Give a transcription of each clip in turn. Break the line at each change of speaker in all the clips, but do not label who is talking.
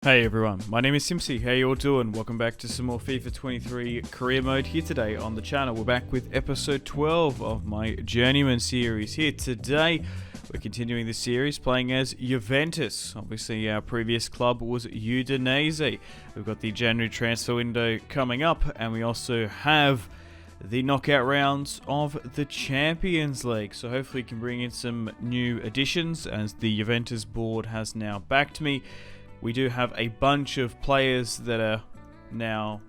Hey everyone, my name is Simpsy. How you all doing? Welcome back to some more FIFA 23 career mode here today on the channel. We're back with episode 12 of my Journeyman series. Here today, we're continuing the series playing as Juventus. Obviously, our previous club was Udinese. We've got the January transfer window coming up, and we also have the knockout rounds of the Champions League. So hopefully, we can bring in some new additions as the Juventus board has now backed me. We do have a bunch of players that are now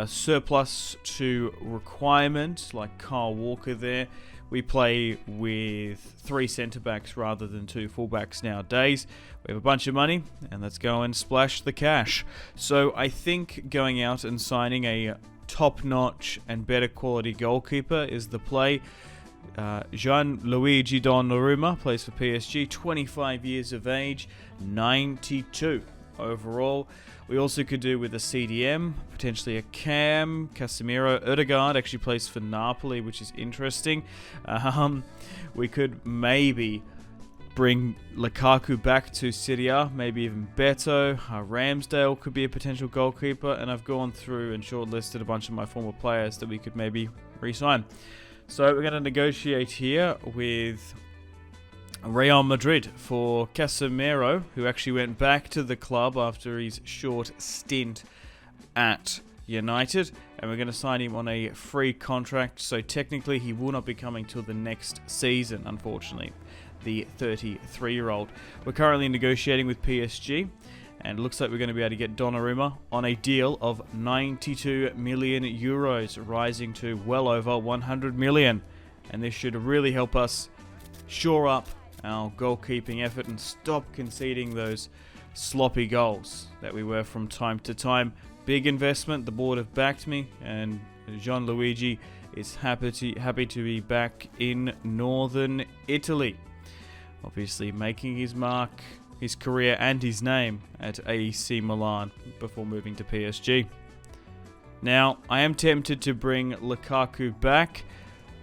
surplus to requirement, like Kyle Walker there. We play with 3 centre-backs rather than 2 full-backs nowadays. We have a bunch of money, and let's go and splash the cash. So I think going out and signing a top-notch and better quality goalkeeper is the play. Gianluigi Donnarumma plays for PSG, 25 years of age, 92 overall. We also could do with a CDM, potentially a Cam, Casemiro. Odegaard actually plays for Napoli, which is interesting. We could maybe bring Lukaku back to Serie A, maybe even Beto. Ramsdale could be a potential goalkeeper, and I've gone through and shortlisted a bunch of my former players that we could maybe re-sign. So we're going to negotiate here with Real Madrid for Casemiro, who actually went back to the club after his short stint at United. And we're going to sign him on a free contract, so technically he will not be coming till the next season, unfortunately, the 33-year-old. We're currently negotiating with PSG. And it looks like we're going to be able to get Donnarumma on a deal of 92 million euros, rising to well over 100 million. And this should really help us shore up our goalkeeping effort and stop conceding those sloppy goals that we were from time to time. Big investment. The board have backed me, and Gianluigi is happy to be back in northern Italy. Obviously making his mark, his career and his name at AC Milan before moving to PSG. Now, I am tempted to bring Lukaku back.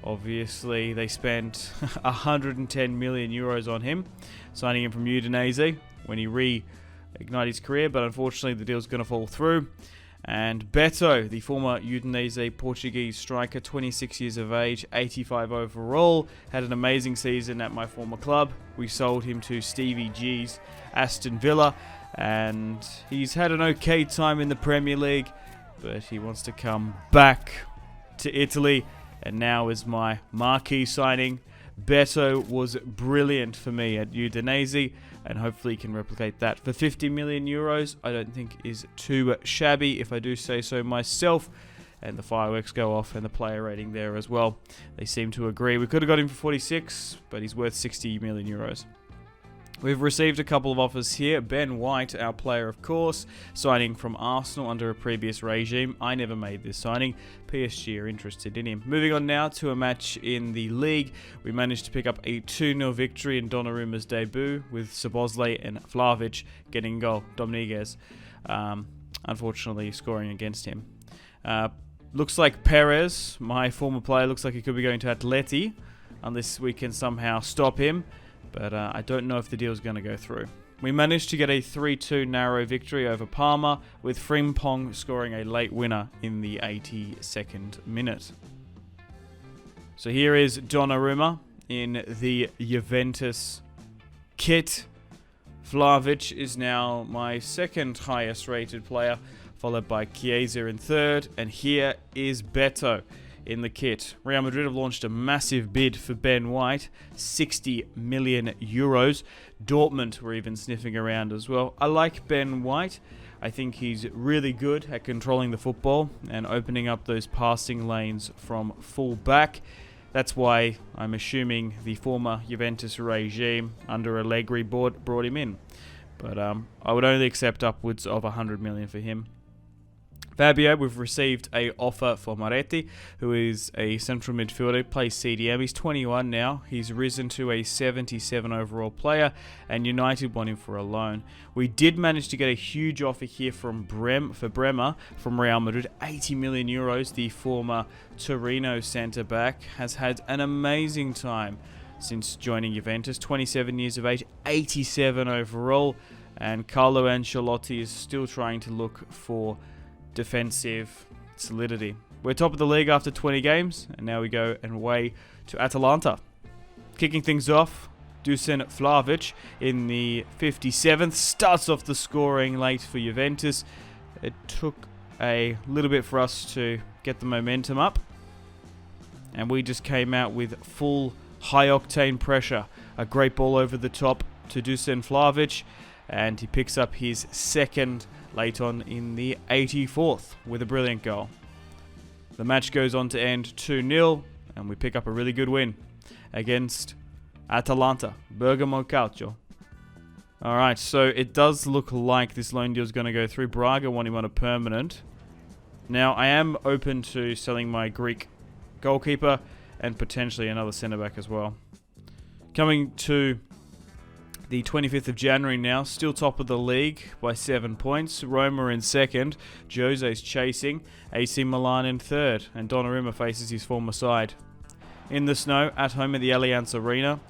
Obviously, they spent 110 million euros on him, signing him from Udinese when he reignited his career, but unfortunately the deal's going to fall through. And Beto, the former Udinese Portuguese striker, 26 years of age, 85 overall, had an amazing season at my former club. We sold him to Stevie G's Aston Villa, and he's had an okay time in the Premier League, but he wants to come back to Italy, and now is my marquee signing. Beto was brilliant for me at Udinese, and hopefully can replicate that for 50 million euros. I don't think is too shabby, if I do say so myself. And the fireworks go off, and the player rating there as well. They seem to agree. We could have got him for 46, but he's worth 60 million euros. We've received a couple of offers here. Ben White, our player of course, signing from Arsenal under a previous regime. I never made this signing. PSG are interested in him. Moving on now to a match in the league. We managed to pick up a 2-0 victory in Donnarumma's debut, with Szoboszlai and Vlahovic getting goal. Dominguez, unfortunately, scoring against him. Looks like Perez, my former player, looks like he could be going to Atleti, unless we can somehow stop him. But I don't know if the deal is going to go through. We managed to get a 3-2 narrow victory over Parma, with Frimpong scoring a late winner in the 82nd minute. So here is Donnarumma in the Juventus kit. Vlahovic is now my second highest rated player, followed by Chiesa in third, and here is Beto in the kit. Real Madrid have launched a massive bid for Ben White, 60 million euros. Dortmund were even sniffing around as well. I like Ben White. I think he's really good at controlling the football and opening up those passing lanes from full back. That's why I'm assuming the former Juventus regime under Allegri brought him in. But I would only accept upwards of 100 million for him. Fabio, we've received an offer for Moretti, who is a central midfielder, plays CDM. He's 21 now. He's risen to a 77 overall player, and United want him for a loan. We did manage to get a huge offer here from Bremer from Real Madrid, 80 million euros. The former Torino centre-back has had an amazing time since joining Juventus, 27 years of age, 87 overall. And Carlo Ancelotti is still trying to look for defensive solidity. We're top of the league after 20 games, and now we go and away to Atalanta. Kicking things off, Dusan Vlahovic in the 57th starts off the scoring late for Juventus. It took a little bit for us to get the momentum up, and we just came out with full high-octane pressure. A great ball over the top to Dusan Vlahovic, and he picks up his second late on in the 84th with a brilliant goal. The match goes on to end 2-0, and we pick up a really good win against Atalanta, Bergamo Calcio. Alright, so it does look like this loan deal is going to go through. Braga want him on a permanent. Now, I am open to selling my Greek goalkeeper and potentially another centre-back as well. Coming to the 25th of January now, still top of the league by 7 points. Roma in second, Jose's chasing, AC Milan in third, and Donnarumma faces his former side. In the snow, at home at the Allianz Arena,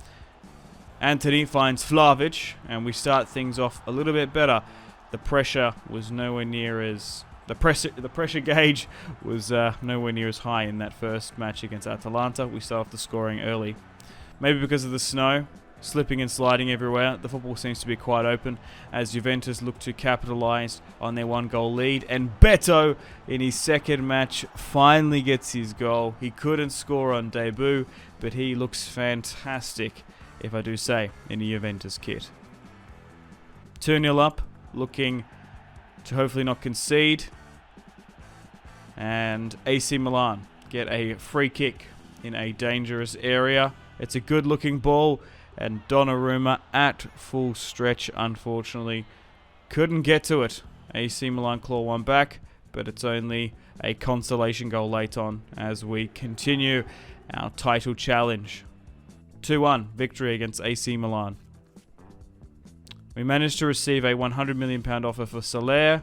Anthony finds Vlahovic, and we start things off a little bit better. The pressure was nowhere near as... The pressure gauge was nowhere near as high in that first match against Atalanta. We start off the scoring early. Maybe because of the snow, slipping and sliding everywhere, the football seems to be quite open as Juventus look to capitalise on their 1-goal lead. And Beto, in his second match, finally gets his goal. He couldn't score on debut, but he looks fantastic, if I do say, in a Juventus kit. 2-0 up, looking to hopefully not concede. And AC Milan get a free kick in a dangerous area. It's a good looking ball, and Donnarumma at full stretch, unfortunately, couldn't get to it. AC Milan claw one back, but it's only a consolation goal late on as we continue our title challenge. 2-1 victory against AC Milan. We managed to receive a £100 million offer for Soler,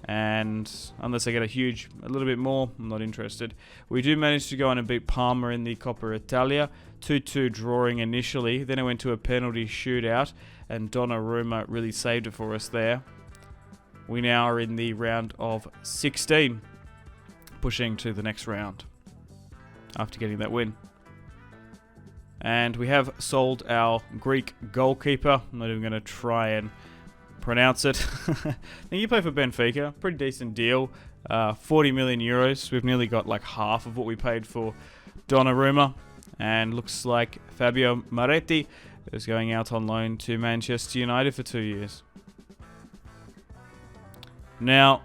and unless I get a little bit more, I'm not interested. We do manage to go on and beat Parma in the Coppa Italia, 2-2 drawing initially, then it went to a penalty shootout, and Donnarumma really saved it for us there. We now are in the round of 16, pushing to the next round after getting that win. And we have sold our Greek goalkeeper. I'm not even going to try and pronounce it. I think you play for Benfica. Pretty decent deal. 40 million euros. We've nearly got like half of what we paid for Donnarumma. And looks like Fabio Maretti is going out on loan to Manchester United for 2 years. Now,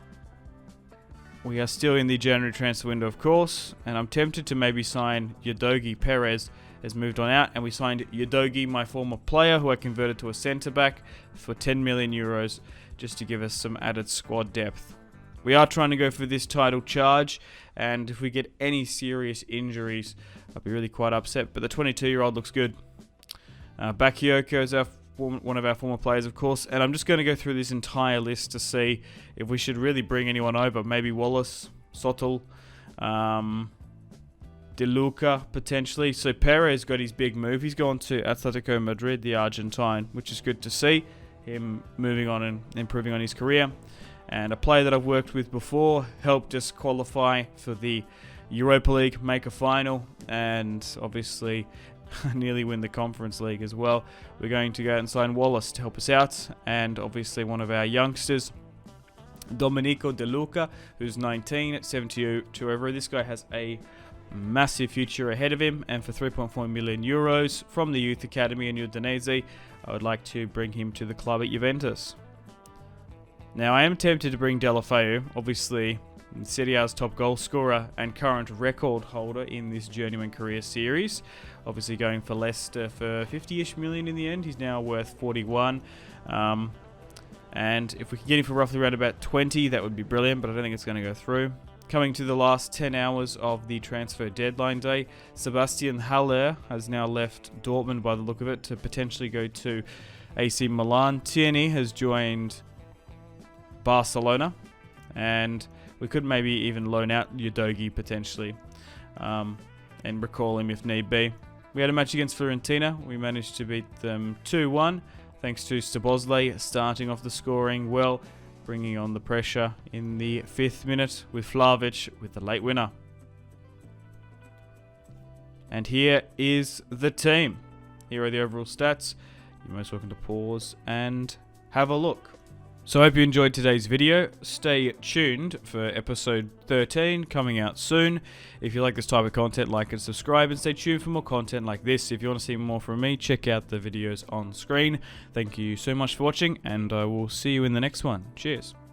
we are still in the January transfer window, of course. And I'm tempted to maybe sign Udogie Perez. Has moved on out, and we signed Udogie, my former player, who I converted to a centre-back for 10 million euros, just to give us some added squad depth. We are trying to go for this title charge, and if we get any serious injuries, I'll be really quite upset, but the 22-year-old looks good. Bakayoko is one of our former players, of course, and I'm just going to go through this entire list to see if we should really bring anyone over. Maybe Wallace, Sotil, De Luca, potentially. So Perez got his big move. He's gone to Atletico Madrid, the Argentine, which is good to see. Him moving on and improving on his career. And a player that I've worked with before helped us qualify for the Europa League, make a final, and obviously nearly win the Conference League as well. We're going to go out and sign Wallace to help us out. And obviously one of our youngsters, Domenico De Luca, who's 19 at 72 over. This guy has a massive future ahead of him, and for 3.4 million euros from the youth academy in Udinese, I would like to bring him to the club at Juventus. Now, I am tempted to bring Deulofeu, obviously Serie A's top goal scorer and current record holder in this Journeyman career series. Obviously going for Leicester for 50-ish million in the end. He's now worth 41. And if we can get him for roughly around about 20, that would be brilliant, but I don't think it's going to go through. Coming to the last 10 hours of the transfer deadline day, Sebastian Haller has now left Dortmund by the look of it to potentially go to AC Milan. Tierney has joined Barcelona, and we could maybe even loan out Udogie potentially and recall him if need be. We had a match against Fiorentina. We managed to beat them 2-1. thanks to Szoboszlai starting off the scoring well, bringing on the pressure in the 5th minute with Vlahovic with the late winner. And here is the team. Here are the overall stats. You're most welcome to pause and have a look. So I hope you enjoyed today's video. Stay tuned for episode 13 coming out soon. If you like this type of content, like and subscribe, and stay tuned for more content like this. If you want to see more from me, check out the videos on screen. Thank you so much for watching, and I will see you in the next one. Cheers.